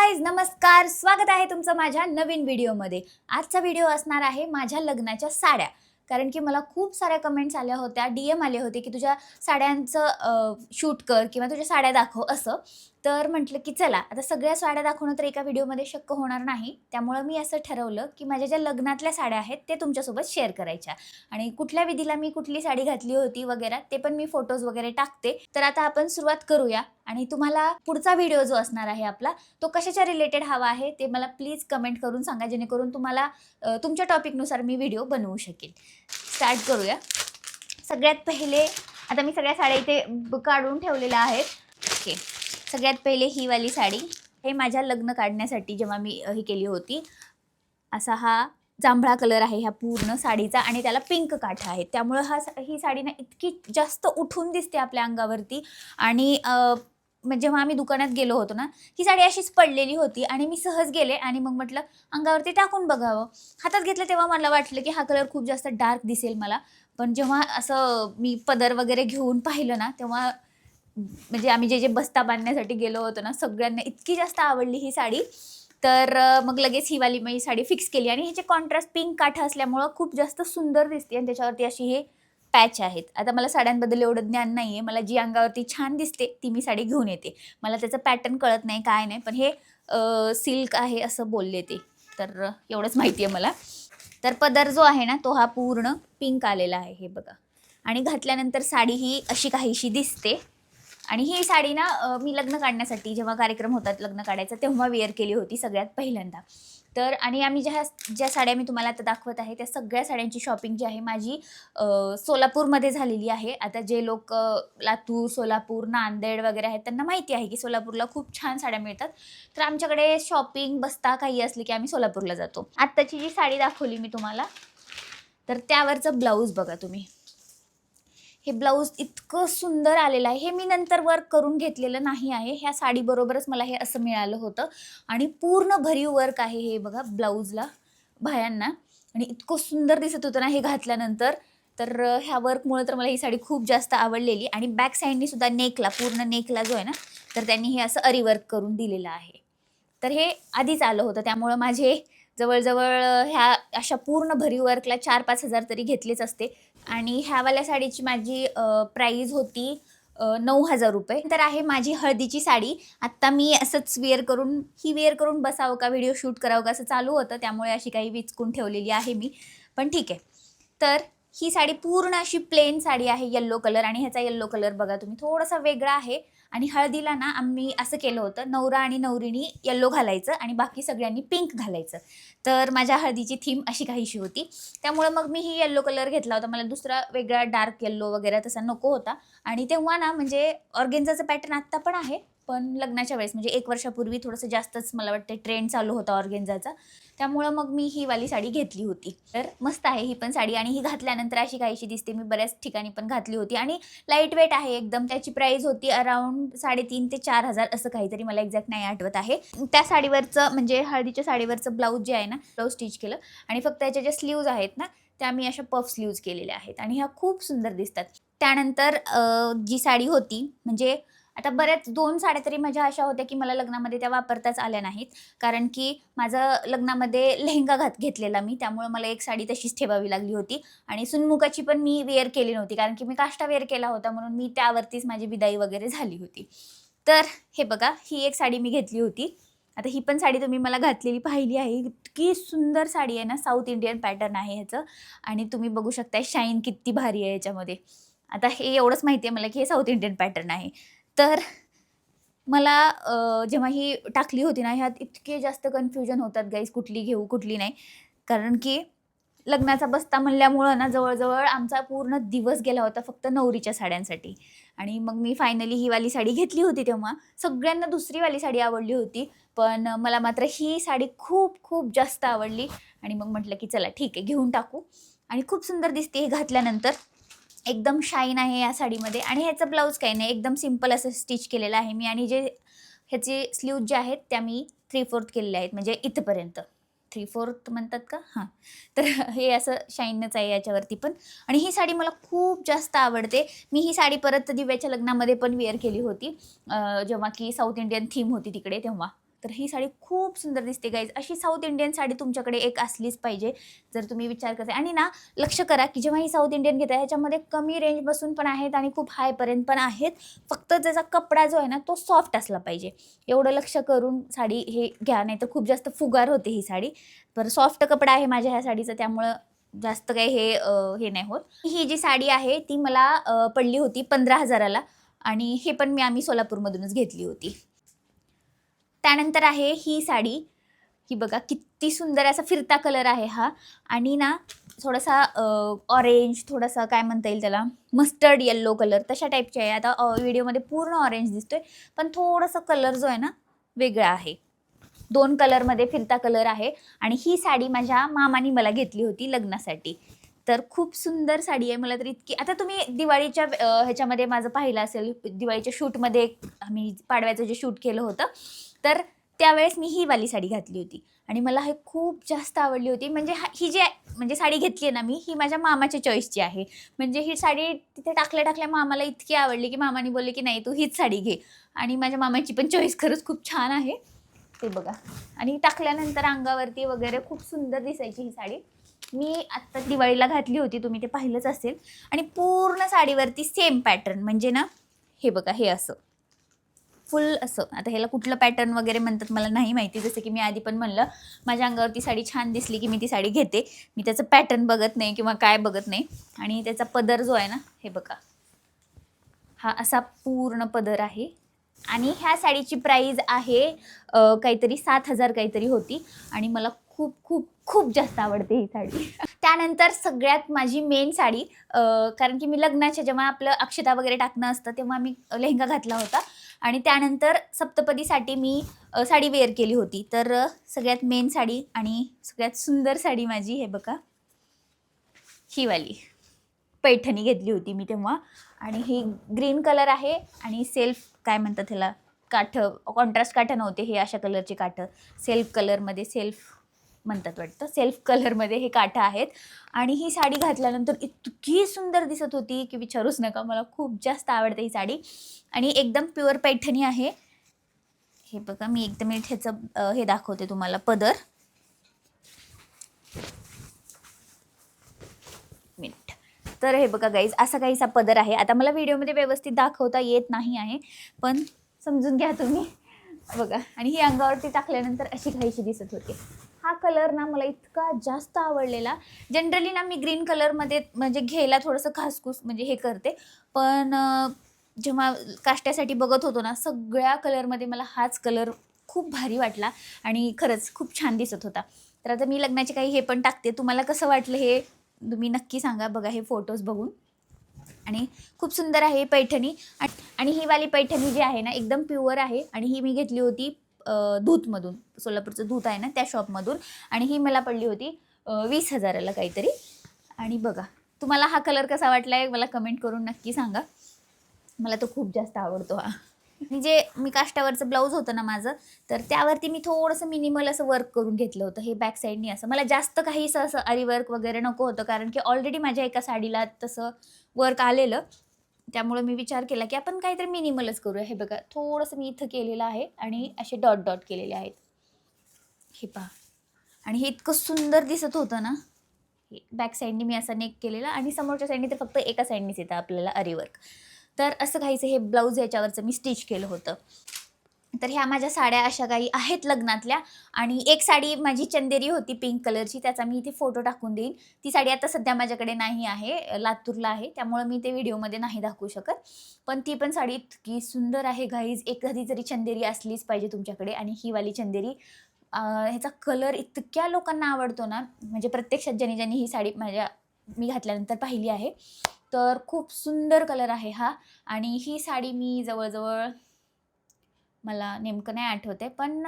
Guys नमस्कार, स्वागत आहे तुमचं माझ्या नवीन व्हिडिओमध्ये। आजचा व्हिडिओ असणार आहे माझ्या लग्नाच्या साड्या। कारण की मला खूप साऱ्या कमेंट्स आल्या होत्या, डीएम आले होते की तुझ्या साड्यांचं शूट कर किंवा तुझ्या साड्या दाखव असं। तर म्हटलं की चला आता सगळ्या साड्या दाखवणं तर एका व्हिडिओमध्ये शक्य होणार नाही, त्यामुळे मी असं ठरवलं की माझ्या ज्या लग्नातल्या साड्या आहेत ते तुमच्यासोबत शेअर करायच्या आणि कुठल्या विधीला मी कुठली साडी घातली होती वगैरे ते पण मी फोटोज वगैरे टाकते। तर आता आपण सुरुवात करूया आणि तुम्हाला पुढचा व्हिडिओ जो असणार आहे आपला तो कशाच्या रिलेटेड हवा आहे ते मला प्लीज कमेंट करून सांगा, जेणेकरून तुम्हाला तुमच्या टॉपिकनुसार मी व्हिडिओ बनवू शकेल। स्टार्ट करूया। सगळ्यात पहिले आता मी सगळ्या साड्या इथे काढून ठेवलेल्या आहेत। ओके, सगळ्यात पहिले ही वाली साडी, हे माझ्या लग्न काढण्यासाठी जेव्हा मी ही केली होती। असा हा जांभळा कलर आहे ह्या पूर्ण साडीचा आणि त्याला पिंक काठ आहे, त्यामुळे ही साडी ना इतकी जास्त उठून दिसते आपल्या अंगावरती। आणि जेव्हा आम्ही दुकानात गेलो होतो ना, ही साडी अशीच पडलेली होती आणि मी सहज गेले आणि मग म्हटलं अंगावरती टाकून बघावं। हातात घेतलं तेव्हा मला वाटलं की हा कलर खूप जास्त डार्क दिसेल मला, पण जेव्हा असं मी पदर वगैरे घेऊन पाहिलं ना, तेव्हा म्हणजे आम्ही जे बस्ता बांधण्यासाठी गेलो होतो ना, सगळ्यांना इतकी जास्त आवडली ही साडी। तर मग लगेच ही वाली मी साडी फिक्स केली आणि हिचे कॉन्ट्रास्ट पिंक काठ असल्यामुळं खूप जास्त सुंदर दिसते आणि त्याच्यावरती अशी हे पॅच आहेत। आता मला साड्यांबद्दल एवढं ज्ञान नाहीये, मला जी अंगावरती छान दिसते ती मी साडी घेऊन येते। मला त्याचं पॅटर्न कळत नाही काय नाही, पण हे सिल्क आहे असं बोलले ते, तर एवढंच माहिती आहे मला। तर पदर जो आहे ना तो हा पूर्ण पिंक आलेला आहे, हे बघा। आणि घातल्यानंतर साडी ही अशी काहीशी दिसते। आणि ही साडी ना मी लग्न काढण्यासाठी जेव्हा कार्यक्रम होतात लग्न काढायचा तेव्हा वेअर केली होती सगळ्यात पहिल्यांदा। तर आणि आम्ही ज्या साड्या मी तुम्हाला आता दाखवत आहे त्या सगळ्या साड्यांची शॉपिंग जी आहे माझी सोलापूरमध्ये झालेली आहे। आता जे लोक लातूर, सोलापूर, नांदेड वगैरे आहेत त्यांना माहिती आहे की सोलापूरला खूप छान साड्या मिळतात। तर आमच्याकडे शॉपिंग बस्ता काही असले की आम्ही सोलापूरला जातो। आत्ताची जी साडी दाखवली मी तुम्हाला, तर त्यावरचं ब्लाऊज बघा तुम्ही। हे ब्लाऊज इतकं सुंदर आलेलं आहे, हे मी नंतर वर्क करून घेतलेलं नाही आहे, ह्या साडीबरोबरच मला हे असं मिळालं होतं। आणि पूर्ण भरीव वर्क आहे हे बघा ब्लाऊजला, बाह्यांना, आणि इतकं सुंदर दिसत होतं ना हे घातल्यानंतर। तर ह्या वर्कमुळे तर मला ही साडी खूप जास्त आवडलेली। आणि बॅक साईडनी सुद्धा नेकला, पूर्ण नेकला जो आहे ना, तर त्यांनी हे असं अरी वर्क करून दिलेलं आहे। तर हे आधीच आलं होतं, त्यामुळं माझे जवळजवळ ह्या अशा पूर्ण भरीव वर्कला 4-5 हजार तरी घेतलेच असते। आणि ह्यावाल्या साडीची माझी प्राईज होती 9,000 रुपये। तर आहे माझी हळदीची साडी। आत्ता मी असंच वेअर करून बसावं का, व्हिडिओ शूट करावं का असं चालू होतं, त्यामुळे अशी काही विचकून ठेवलेली आहे मी, पण ठीक आहे। तर ही साडी पूर्ण अशी प्लेन साडी आहे, येल्लो कलर, आणि ह्याचा येल्लो कलर बघा तुम्ही थोडासा वेगळा आहे। आणि हळदीला ना आम्ही असं केलं होतं, नवरा आणि नवरीनी येल्लो घालायचं आणि बाकी सगळ्यांनी पिंक घालायचं। तर माझ्या हळदीची थीम अशी काहीशी होती, त्यामुळे मग मी ही येल्लो कलर घेतला होता। मला दुसरा वेगळा डार्क येल्लो वगैरे तसा नको होता। आणि तेव्हा ना म्हणजे ऑर्गेन्झाचं पॅटर्न आत्ता पण आहे, पण लग्नाच्या वेळेस म्हणजे 1 वर्षापूर्वी थोडंसं जास्तच मला वाटतं ट्रेंड चालू होता ऑर्गेन्झाचा, त्यामुळं मग मी ही वाली साडी घेतली होती। तर मस्त आहे ही पण साडी, आणि ही घातल्यानंतर अशी काहीशी दिसते। मी बऱ्याच ठिकाणी पण घातली होती आणि लाईट वेट आहे एकदम। त्याची प्राईस होती अराउंड 3,500 ते 4,000 असं काहीतरी, मला एक्झॅक्ट नाही आठवत आहे। त्या साडीवरचं म्हणजे हळदीच्या साडीवरचं ब्लाऊज जे आहे ना, ब्लाऊज स्टिच केलं आणि फक्त याच्या ज्या स्लीव्ज आहेत ना त्या मी अशा पफ स्लीव्ज केलेल्या आहेत आणि ह्या खूप सुंदर दिसतात। त्यानंतर जी साडी होती म्हणजे आता बऱ्याच 2 साड्या तरी माझ्या अशा होत्या की मला लग्नामध्ये त्या वापरताच आल्या नाहीत, कारण की माझं लग्नामध्ये लेहेंगा घेतलेला मी, त्यामुळे मला एक साडी तशीच ठेवावी लागली होती। आणि सुनमुखाची पण मी वेअर केली नव्हती, कारण की मी काष्टा वेअर केला होता, म्हणून मी त्यावरतीच माझी विदाई वगैरे झाली होती। तर हे बघा, ही एक साडी मी घेतली होती। आता ही पण साडी तुम्ही मला घातलेली पाहिली आहे, इतकी सुंदर साडी आहे ना, साऊथ इंडियन पॅटर्न आहे ह्याचं, आणि तुम्ही बघू शकता शाईन किती भारी आहे याच्यामध्ये। आता हे एवढंच माहिती आहे मला की हे साऊथ इंडियन पॅटर्न आहे। तर मला जेव्हा ही टाकली होती ना, ह्यात इतके जास्त कन्फ्युजन होतात गाईज, कुठली घेऊ कुठली नाही, कारण की लग्नाचा बस्ता म्हणल्यामुळं ना जवळजवळ आमचा पूर्ण दिवस गेला होता फक्त नवरीच्या साड्यांसाठी। आणि मग मी फायनली ही वाली साडी घेतली होती। तेव्हा सगळ्यांना दुसरी वाली साडी आवडली होती, पण मला मात्र ही साडी खूप खूप जास्त आवडली आणि मग म्हटलं की चला ठीक आहे घेऊन टाकू। आणि खूप सुंदर दिसते ही घातल्यानंतर, एकदम शाईन आहे या साडीमध्ये। आणि ह्याचं ब्लाऊज काही नाही, एकदम सिंपल असं स्टिच केलेलं आहे मी, आणि जे ह्याचे स्लीव्ज जे आहेत त्या मी 3/4 केलेल्या आहेत, म्हणजे इथपर्यंत 3/4 म्हणतात का, हां। तर हे असं शाईनच आहे याच्यावरती पण, आणि ही साडी मला खूप जास्त आवडते। मी ही साडी परत दिव्याच्या लग्नामध्ये पण वेअर केली होती, जेव्हा की साऊथ इंडियन थीम होती तिकडे तेव्हा। तर ही साडी खूप सुंदर दिसते गाईज. अशी साऊथ इंडियन साडी तुमच्याकडे एक असलीच पाहिजे जर तुम्ही विचार करताय. आणि ना लक्ष करा की जेव्हा ही साऊथ इंडियन घेताय ह्याच्यामध्ये कमी रेंजपासून पण आहेत आणि खूप हायपर्यंत पण आहेत. फक्त त्याचा कपडा जो आहे ना तो सॉफ्ट असला पाहिजे, एवढं लक्ष करून साडी हे घ्या, नाही तर खूप जास्त फुगार होते ही साडी. तर सॉफ्ट कपडा आहे माझ्या ह्या साडीचा, त्यामुळं जास्त काही हे नाही होत. ही जी साडी आहे ती मला पडली होती 15,000ला आणि हे पण आम्ही सोलापूरमधूनच घेतली होती. त्यानंतर आहे ही साडी. ही बघा किती सुंदर असा फिरता कलर आहे हा. आणि ना थोडासा ऑरेंज, थोडासा काय म्हणता येईल त्याला, मस्टर्ड येल्लो कलर तशा टाईपची आहे. आता व्हिडिओमध्ये पूर्ण ऑरेंज दिसतोय, पण थोडासा कलर जो आहे ना वेगळा आहे. 2 कलरमध्ये फिरता कलर आहे. आणि ही साडी माझ्या मामानी मला घेतली होती लग्नासाठी. तर खूप सुंदर साडी आहे. मला तर इतकी, आता तुम्ही दिवाळीच्या ह्याच्यामध्ये माझं पाहिलं असेल, दिवाळीच्या शूटमध्ये आम्ही पाडव्याचं जे शूट केलं होतं, तर त्यावेळेस मी ही वाली साडी घातली होती आणि मला हे खूप जास्त आवडली होती. म्हणजे ही जी म्हणजे साडी घेतली आहे ना मी, ही माझ्या मामाच्या चॉईसची आहे. म्हणजे ही साडी तिथे टाकल्या मामाला इतकी आवडली की मामाने बोलले की नाही तू हीच साडी घे. आणि माझ्या मामाची पण चॉईस खरंच खूप छान आहे. ते बघा, आणि टाकल्यानंतर अंगावरती वगैरे खूप सुंदर दिसायची ही साडी. मी आत्ता दिवाळीला घातली होती, तुम्ही ते पाहिलंच असेल. आणि पूर्ण साडीवरती सेम पॅटर्न, म्हणजे ना हे बघा, हे असं फुल असं, आता ह्याला कुठलं पॅटर्न वगैरे म्हणतात मला नाही माहिती. जसं की मी आधी पण म्हणलं, माझ्या अंगावरती साडी छान दिसली की मी ती साडी घेते. मी त्याचं पॅटर्न बघत नाही किंवा काय बघत नाही. आणि त्याचा पदर जो आहे ना, हे बघा, हा असा पूर्ण पदर आहे. आणि ह्या साडीची प्राईज आहे काहीतरी 7,000 काहीतरी होती. आणि मला खूप खूप खूप जास्त आवडते ही साडी. त्यानंतर सगळ्यात माझी मेन साडी, कारण की मी लग्नाच्या जेव्हा आपलं अक्षता वगैरे टाकणं असतं तेव्हा मी लेहंगा घातला होता. आणि त्यानंतर सप्तपदीसाठी मी साडी वेअर केली होती. तर सगळ्यात मेन साडी आणि सगळ्यात सुंदर साडी माझी, हे बघा, ही वाली पैठणी घेतली होती मी तेव्हा. आणि ही ग्रीन कलर आहे आणि सेल्फ काय म्हणतात ह्याला, काठं, कॉन्ट्रास्ट काठं नव्हते हे, अशा कलरचे काठं, सेल्फ कलरमध्ये, सेल्फ म्हणतात वाटतं, सेल्फ कलरमध्ये हे काठं आहेत. आणि ही साडी घातल्यानंतर इतकी सुंदर दिसत होती की विचारूच नका. मला खूप जास्त आवडते ही साडी. आणि एकदम प्युअर पैठणी आहे. हे बघा, मी एकदम ह्याचं हे दाखवते तुम्हाला, पदर. मिनिट. तर हे बघा गाईज, असा काहीसा पदर आहे. आता मला व्हिडिओमध्ये व्यवस्थित दाखवता येत नाही आहे, पण समजून घ्या तुम्ही. बघा, आणि ही अंगावरती टाकल्यानंतर अशी काहीशी दिसत होती. हा कलर ना मला इतका जास्त आवडलेला. जनरली ना मी ग्रीन कलरमध्ये म्हणजे घ्यायला थोडंसं खासखूस म्हणजे हे करते, पण जेव्हा काष्ट्यासाठी बघत होतो ना, सगळ्या कलरमध्ये मला हाच कलर खूप भारी वाटला आणि खरंच खूप छान दिसत होता. तर आता मी लग्नाचे काही हे पण टाकते. तुम्हाला कसं वाटलं हे तुम्ही नक्की सांगा. बघा हे फोटोज बघून. आणि खूप सुंदर आहे पैठणी. आणि ही वाली पैठणी जी आहे ना एकदम प्युअर आहे. आणि ही मी घेतली होती धूतमधून, सोलापूरचं धूत आहे ना त्या शॉपमधून. आणि ही मला पडली होती 20,000ला काहीतरी. आणि बघा, तुम्हाला हा कलर कसा वाटला आहे मला कमेंट करून नक्की सांगा. मला तो खूप जास्त आवडतो हा. आणि जे मी काष्टावरचं ब्लाऊज होतं ना माझं, तर त्यावरती मी थोडंसं मिनिमल असं वर्क करून घेतलं होतं. हे बॅक साईडनी असं, मला जास्त काही असं आरी वर्क वगैरे नको होतं, कारण की ऑलरेडी माझ्या एका साडीला तसं वर्क आलेलं. त्यामुळे मी विचार केला की आपण काहीतरी मिनिमलच करूया. हे बघा, थोडंसं मी इथं केलेलं आहे आणि असे डॉट डॉट केलेले आहेत. हे पहा, आणि हे इतकं सुंदर दिसत होतं ना. हे बॅक साईडनी मी असा नेक केलेला आणि समोरच्या साईडनी तर फक्त एका साईडनीच येतं आपल्याला आरी वर्क. तर असं काहीचं हे ब्लाऊज याच्यावरचं मी स्टिच केलं होतं. तर ह्या माझ्या साड्या अशा काही आहेत लग्नातल्या. आणि एक साडी माझी चंदेरी होती पिंक कलरची, त्याचा मी इथे फोटो टाकून देईन. ती साडी आता सध्या माझ्याकडे नाही आहे, लातूरला आहे, त्यामुळे मी ते व्हिडिओमध्ये नाही दाखवू शकत. पण ती पण साडी इतकी सुंदर आहे गाईज. एखादी जरी चंदेरी असलीच पाहिजे तुमच्याकडे. आणि ही वाली चंदेरी, ह्याचा कलर इतक्या लोकांना आवडतो ना, म्हणजे प्रत्यक्षात ज्यांनी ही साडी मी घातल्यानंतर पाहिली आहे, तर खूप सुंदर कलर आहे हा. आणि ही साडी मी जवळजवळ, मला नेमकं नाही आठवत आहे, पण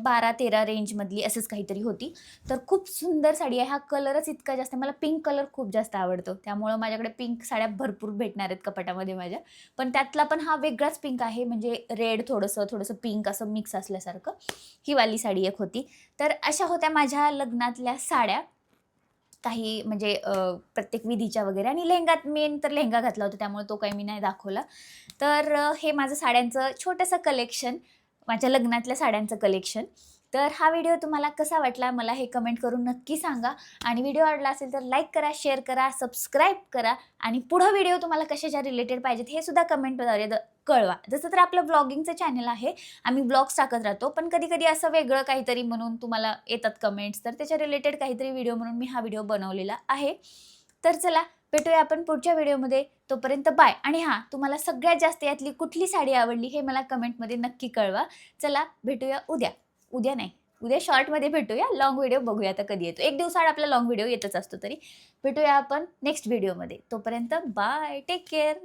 12-13 रेंजमधली असंच काहीतरी होती. तर खूप सुंदर साडी आहे. हा कलरच इतका जास्त, मला पिंक कलर खूप जास्त आवडतो, त्यामुळं माझ्याकडे पिंक साड्या भरपूर भेटणार आहेत कपाटामध्ये माझ्या. पण त्यातला पण हा वेगळाच पिंक आहे, म्हणजे रेड थोडंसं पिंक असं मिक्स असल्यासारखं. ही वाली साडी एक होती. तर अशा होत्या माझ्या लग्नातल्या साड्या काही, म्हणजे प्रत्येक विधीच्या वगैरे. आणि लेहंगात मेन तर लेहंगा घातला होता, त्यामुळे तो काही मी नाही दाखवला. तर हे माझं साड्यांचं छोटंसं कलेक्शन माझ्या लग्नातल्या साड्यांचं कलेक्शन. तर हा व्हिडिओ तुम्हाला कसा वाटला मला हे कमेंट करून नक्की सांगा आणि व्हिडिओ आवडला असेल तर लाईक करा, शेअर करा, सबस्क्राईब करा आणि पुढं व्हिडिओ तुम्हाला कशाच्या रिलेटेड पाहिजेत हे सुद्धा कमेंटद्वारे कळवा. जसं तर आपलं ब्लॉगिंगचं चॅनल आहे, आम्ही ब्लॉग्स टाकत राहतो, पण कधी-कधी असं वेगळं काहीतरी म्हणून तुम्हाला येतात कमेंट्स, तर त्याच्या रिलेटेड काहीतरी व्हिडिओ म्हणून मी हा व्हिडिओ बनवलेला आहे. तर चला भेटूया आपण पुढच्या व्हिडिओमध्ये. तोपर्यंत बाय. आणि हां, तुम्हाला सगळ्यात जास्त यातली कुठली साडी आवडली हे मला कमेंटमध्ये नक्की कळवा. चला भेटूया उद्या. उद्या नाही, उद्या शॉर्टमध्ये भेटूया. लाँग व्हिडिओ बघूया आता कधी येतो. एक दिवसाआड आपला लाँग व्हिडिओ येतच असतो तरी. भेटूया आपण नेक्स्ट व्हिडिओमध्ये. तोपर्यंत बाय. Take care.